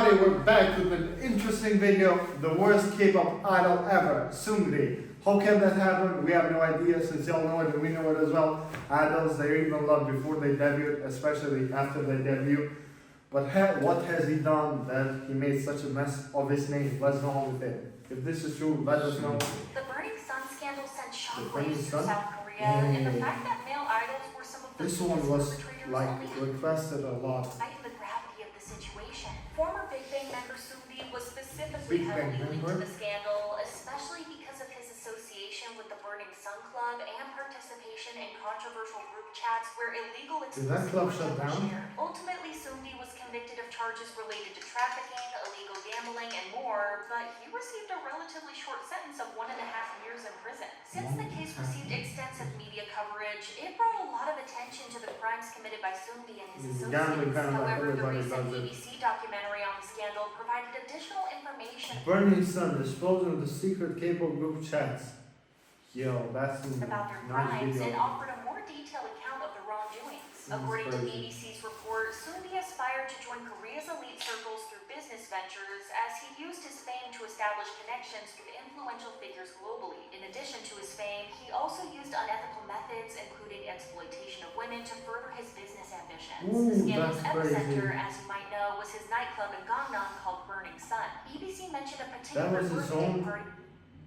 everybody, we're back with an interesting video, the worst K-pop idol ever, Seungri. How can that happen? We have no idea, since y'all know it and we know it as well. Idols, they're even loved before they debut, especially after they debut. But what has he done that he made such a mess of his name? Let's go on with it. If this is true, let us know. The Burning Sun scandal sent shockwaves through South Korea, and the fact that male idols were some of the This one was perpetrators like only requested a lot. highlighted the gravity of the situation. Former Big Bang member Sunmi was specifically heavily linked to the scandal, especially because of his association with the Burning Sun Club and participation in controversial group chats where illegal Did that club shut were down? shared. Ultimately, Sunmi was convicted of charges related to trafficking, illegal gambling, and more, but he received a relatively short sentence of 1.5 years in prison. Since the case received extensive media coverage, it brought a lot of attention to the crimes committed by Sunmi and his associates. However, the recent BBC documentary on the scandal provided additional information Burning Sun exposing the secret K-pop group chats. Yo, that's about their nice crimes and video. offered a more detailed account of the wrongdoings. According to BBC's report, Sunmi aspired to join Korea's elite circles through business ventures as he used his fame to establish connections with influential figures globally. In addition to his fame, he also used unethical methods, including exploitation of women, to further his business ambitions. The scandal's epicenter, as you might know, was his nightclub in Gangnam called Burning Sun. BBC mentioned a particular birthday party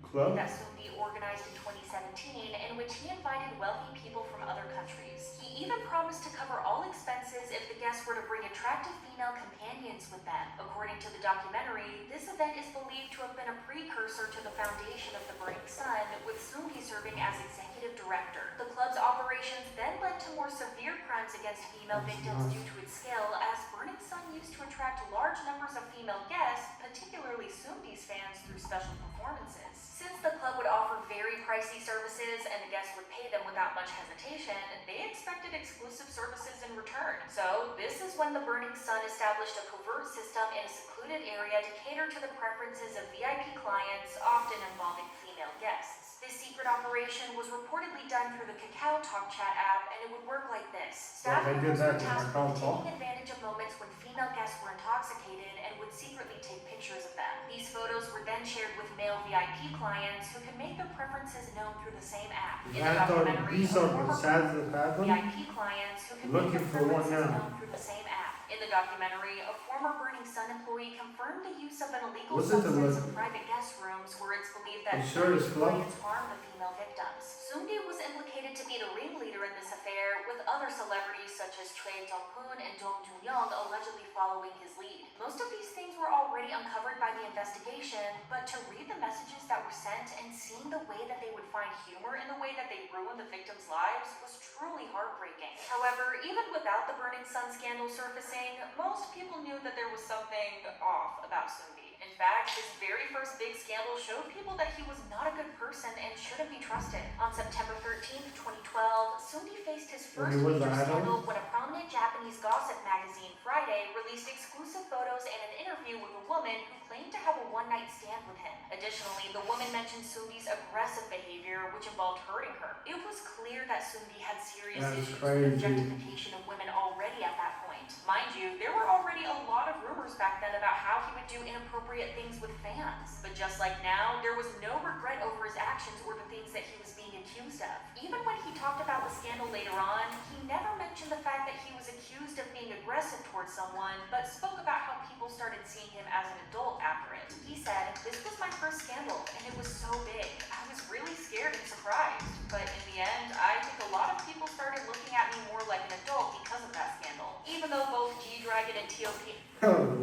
Club? that Sunmi organized in 2017, in which he invited wealthy people from other countries. He even promised to cover all expenses if the guests were to bring attractive female companions with them. According to the documentary, this event is believed to have been a precursor to the foundation of the Burning Sun, with Sunmi serving as executive director. The club's operations then led to more severe crimes against female victims due to its scale, as Burning Sun used to attract large numbers of female guests, particularly Sunmi's fans, through special performances. Since the club would offer very pricey services and the guests would pay them without much hesitation, they expected exclusive services in return. So, this is when the Burning Sun established a covert system in a secluded area to cater to the preferences of VIP clients, often involving female guests. This secret operation was reportedly done through the Kakao Talk chat app, and it would work like this. Staff members were tasked with taking advantage of moments when female guests were intoxicated and would secretly take pictures of them. These photos were then shared with male VIP clients who could make their preferences known through the same app. In the documentary, these are the chats that happen. VIP clients who could make their preferences known through the same app. In the documentary, a former Burning Sun employee confirmed the use of an illegal substance in private guest rooms where it's believed that clients harmed the female victims. Sunmi was implicated to be the ringleader in this affair, with other celebrities such as Choi Jung-hoon and Jung Joo-young allegedly following his lead. Most of these things were already uncovered by the investigation, but to read the messages that were sent and seeing the way that they would find humor in the way that they ruined the victims' lives was truly heartbreaking. However, even without the Burning Sun scandal surfacing, most people knew that there was something off about Sunmi. In fact, his very first big scandal showed people that he was not a good person and shouldn't be trusted. On September 13th, 2012, Sunmi faced his first major scandal when a prominent Japanese gossip magazine, Friday, released exclusive photos and an interview with a woman who claimed to have a one-night stand with him. Additionally, the woman mentioned Sunmi's aggressive behavior, which involved hurting her. It was clear that Sunmi had serious issues with objectification of women already at that point. Mind you, there were already a lot of rumors back then about how he would do inappropriate things with fans. But just like now, there was no regret over his actions or the things that he was being accused of. Even when he talked about the scandal later on, he never mentioned the fact that he was accused of being aggressive towards someone, but spoke about how people started seeing him as an adult after it. He said, "This was my first scandal, and it was so big. I was really scared and surprised. But in the end, I think a lot of people started looking at me more like an adult because of that scandal." Even though both G-Dragon and T.O.P.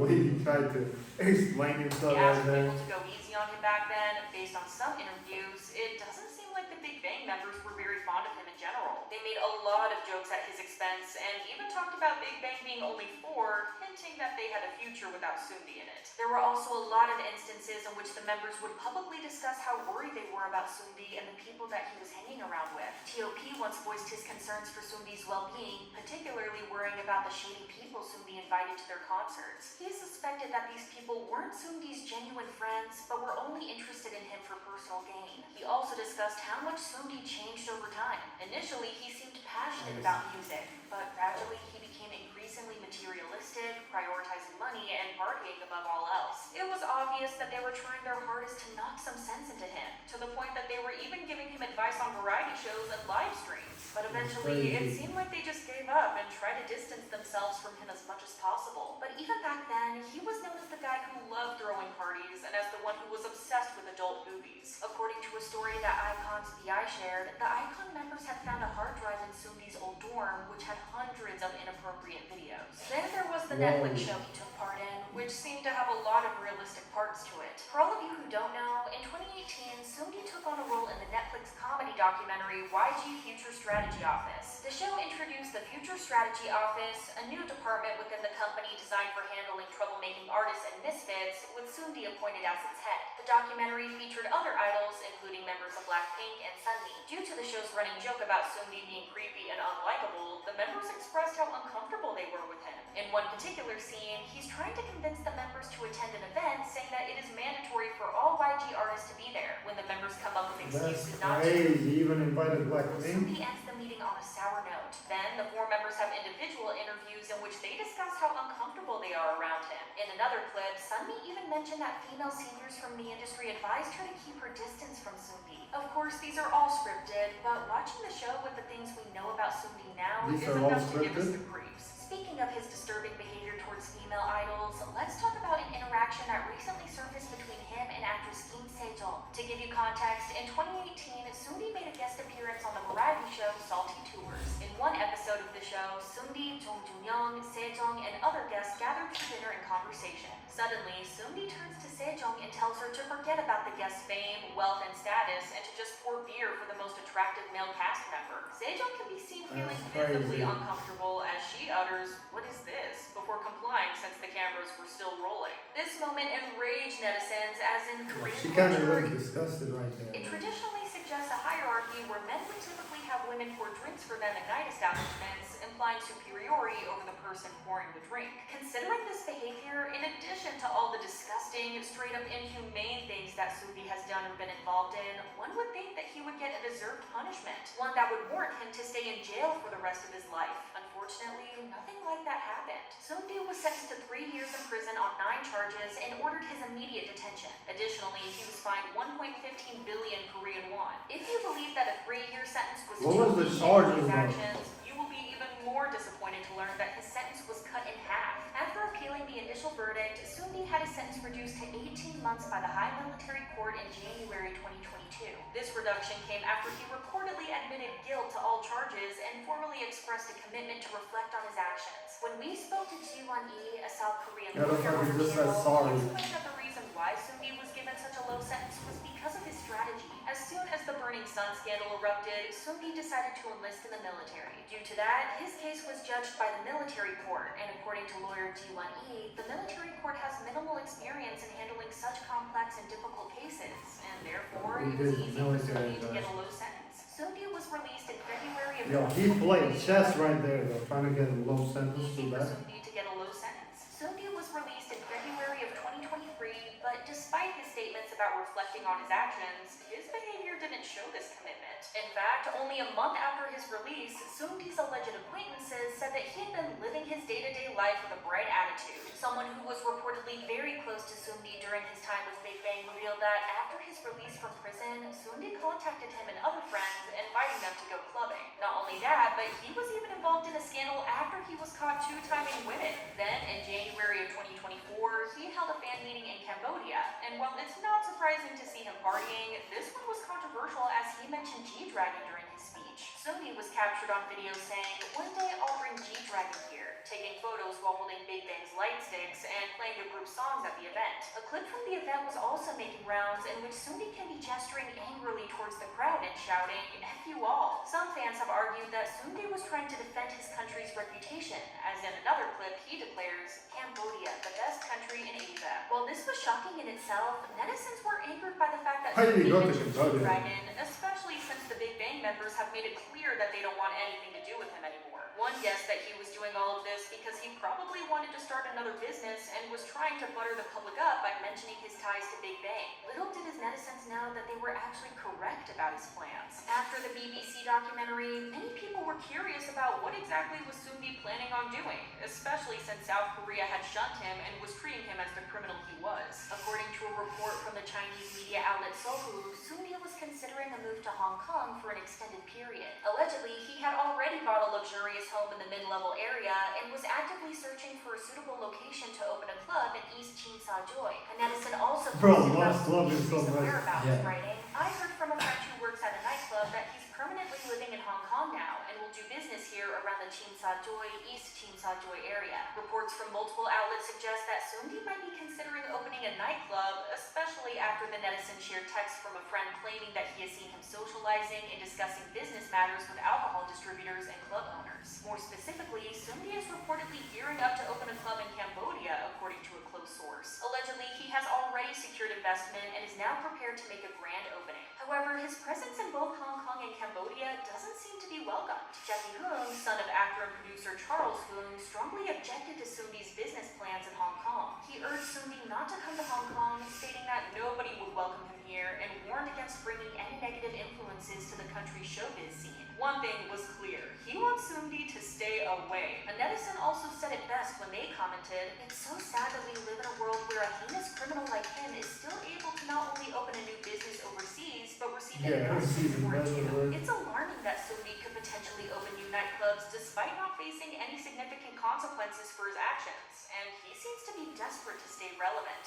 he tried to explain himself asked people to go easy on him back then, based on some interviews, it doesn't seem like the Big Bang members were very fond of him in general. They made a lot of jokes at his expense and even talked about Big Bang being only 4, hinting that they had a future without Sunmi in it. There were also a lot of instances in which the members would publicly discuss how worried they were about Sunmi and the people that he was hanging around with. T.O.P. once voiced his concerns for Sunmi's well-being, particularly worrying about the shady people Sunmi invited to their concerts. He suspected that these people weren't Sunmi's genuine friends, but were only interested in him for personal gain. He also discussed how much Sunmi changed over time. Initially, he seemed passionate about music, but gradually he became increasingly increasingly materialistic, prioritizing money and partying above all else. It was obvious that they were trying their hardest to knock some sense into him, to the point that they were even giving him advice on variety shows and live streams. But eventually, it seemed like they just gave up and tried to distance themselves from him as much as possible. But even back then, he was known as the guy who loved throwing parties and as the one who was obsessed with adult movies. According to a story that iKON's VI shared, the iKON members had found a hard drive in Seungri's old dorm which had hundreds of inappropriate videos. Then there was the Netflix show he took part in, which seemed to have a lot of realistic parts to it. For all of you who don't know, in 2018, Seungri took on a role in the Netflix comedy documentary YG Future Strategy Office. The show introduced the Future Strategy Office, a new department within the company designed for handling troublemaking artists and misfits, with Seungri appointed as its head. The documentary featured other idols, including members of Blackpink and Sunmi. Due to the show's running joke about Seungri being creepy and unlikable, the members expressed how uncomfortable they were with him. In one particular scene, he's trying to convince the members to attend an event, saying that it is mandatory for all YG artists to be there. When the members come up with excuses not to, he even invited Blackpink. Sunmi ends the meeting on a sour note. Then, the four members have individual interviews in which they discuss how uncomfortable they are around him. In another clip, Sunmi even mentioned that female seniors from the industry advised her to keep her distance from Sunmi. Of course, these are all scripted, but watching the show with the things we know about Sunmi now is enough to give us the creeps. Speaking of his disturbing behavior towards female idols, let's talk about an interaction that recently surfaced between him and actress Kim Sejong. To give you context, in 2018, Sunmi made a guest appearance on the variety show Salty Tours. In one episode of the show, Sunmi, Jung Jun-young, Sejong, and other guests gathered for dinner and conversation. Suddenly, Sunmi turns to Sejong and tells her to forget about the guest's fame, wealth, and status, and to just pour beer for the most attractive male cast member. Sejong can be seen feeling visibly uncomfortable as she utters, "What is this?" before complying since the cameras were still rolling. This moment enraged netizens, as in Korean She kind of culture, looked disgusted right there. it traditionally suggests a hierarchy where men would typically have women pour drinks for them in night establishments, implying superiority over the person pouring the drink. Considering this behavior, in addition to all the disgusting, straight-up inhumane things that Sunmi has done or been involved in, one would think that he would get a deserved punishment, one that would warrant him to stay in jail for the rest of his life. Unfortunately, nothing like that happened. Sunmi was sentenced to 3 years in prison on 9 charges and ordered his immediate detention. Additionally, he was fined 1.15 billion Korean won. If you believe that a 3-year sentence was What too was the lenient charge for his about? actions, you will be even more disappointed to learn that his sentence was cut in half. After appealing the initial verdict, Sunmi had his sentence reduced to 18 months by the High Military Court in January 2022. This reduction came after he reportedly admitted guilt to all charges and formally expressed a commitment to reflect on his actions. When we spoke to Ji-won-e, a South Korean lawyer on the just said channel, sorry. he explained that the reason why Sunmi was given such a low sentence was because of his strategy. As soon as the Burning Sun scandal erupted, Sunmi decided to enlist in the military. Due to that, his case was judged by the military court, and according to lawyer Ji-won-e, the military court has minimal experience in handling such complex and difficult cases, and therefore it was easy for Sunmi to get a low sentence. Sunmi was released in February of Yo, he played chess right there, though, trying to get a low sentence easy to for that. Sunmi to get a low sentence. Sunmi was released in February of 2023, but despite his statements about reflecting on his actions, his behavior didn't show this commitment. In fact, only a month after his release, Sunmi's alleged acquaintances said that he had been living his day-to-day life with a bright attitude. Someone who was reportedly very close to Sunmi during his time with Big Bang revealed that after his release from prison, Sunmi contacted him and other friends, inviting them to go clubbing. Not only that, but he was even involved in a scandal after he was caught 2-timing women. Then, in January of 2024, he held a fan meeting in Cambodia. And while it's not surprising to see him partying, this one was controversial as he mentioned G-Dragon during his speech. Sunmi was captured on video saying, "One day I'll bring G-Dragon here," taking photos while holding Big Bang's light sticks and playing the group's songs at the event. A clip from the event was also making rounds in which Sunmi can be gesturing angrily towards the crowd and shouting, "F you all." Some fans have argued that Sunmi was trying to defend his country's reputation, as in another clip he declares, "Cambodia, the best country in Asia." While this was shocking in itself, netizens were angered by the fact that How did he Sunmi go to mentioned Cambodia? G-Dragon, especially since the Big Bang members have made it clear that they don't want anything to do with him anymore. One guessed that he was doing all of this because he probably wanted to start another business and was trying to butter the public up by mentioning his ties to Big Bang. Little did his netizens know that they were actually correct about his plans. After the BBC documentary, many people were curious about what exactly was Sunmi planning on doing, especially since South Korea had shunned him and was treating him as the criminal he was. According to a report from the Chinese media outlet Sohu, Sunmi was considering a move to Hong Kong for an extended period. Allegedly, he had already bought a luxurious home in the mid-level area and was actively searching for a suitable location to open a club in East Joy. A netizen also posted about Sunmi's recent whereabouts, writing, "I heard from a friend who works at a nightclub that he's permanently living in Hong Kong now and will do business here around the Joy, East Joy area." Reports from multiple outlets suggest that Sunmi might be considering opening a nightclub, especially after the netizen shared text from a friend claiming that he has seen him socializing and discussing business matters with alcohol distributors and club owners. More specifically, Sunmi is reportedly gearing up to open a club in Cambodia, according to a close source. Allegedly, he has already secured investment and is now prepared to make a grand opening. However, his presence in both Hong Kong and Cambodia doesn't seem to be welcomed. Jackie Hoong, son of actor and producer Charles Hoong, strongly objected to Sunmi's business plans in Hong Kong. He urged Sunmi not to come to Hong Kong, stating that nobody would welcome him here and warned against bringing any negative influences to the country's showbiz scene. One thing was clear, he wants Sunmi to stay away. A netizen also said it best when they commented, "It's so sad that we live in a world where a heinous criminal like him is still able to not only open a new business overseas, but receive endorsements for it too. It's alarming that Sunmi could potentially open new nightclubs despite not facing any significant consequences for his actions, and he seems to be desperate to stay relevant."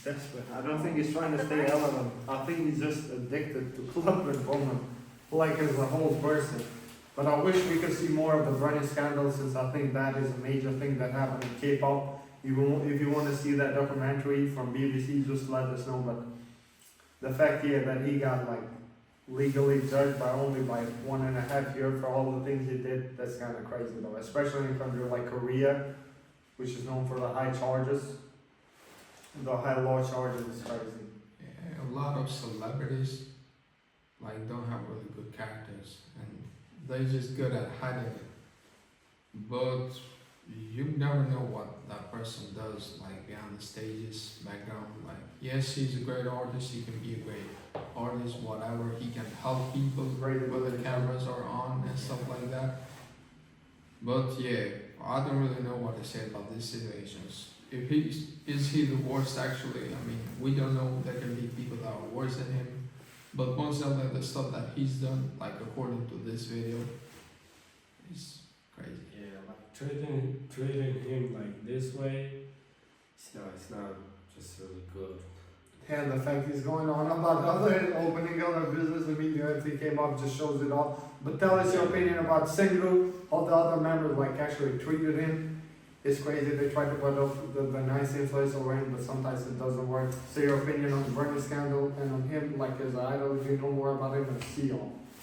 Desperate. I don't think he's trying to stay relevant. I think he's just addicted to club involvement, like as a whole person. But I wish we could see more of the Brenny scandal, since I think that is a major thing that happened in K-pop. If you want to see that documentary from BBC, just let us know. But the fact here that he got like legally judged by only by 1.5 years for all the things he did, that's kind of crazy though. Especially in a country like Korea, which is known for the high charges. The high law charges is crazy. Yeah, a lot of celebrities like don't have really good characters and they're just good at hiding it. But you never know what that person does like behind the stages, background. Like yes, he's a great artist, he can be a great artist, whatever, he can help people when the cameras are on and stuff like that. But yeah, I don't really know what to say about these situations. If is he the worst actually? I mean, we don't know, there can be people that are worse than him. But most of the stuff that he's done, like according to this video, is crazy. Yeah, like treating him like this way, it's not just really good. And the fact he's going on about other opening other business immediately came up just shows it all. But tell us your opinion about Seungri, how the other members like actually treated him. It's crazy, they try to put up the nice influence over him, but sometimes it doesn't work. Say your opinion on the Brenny scandal and on him, like as an idol, if you know more about him, and see y'all.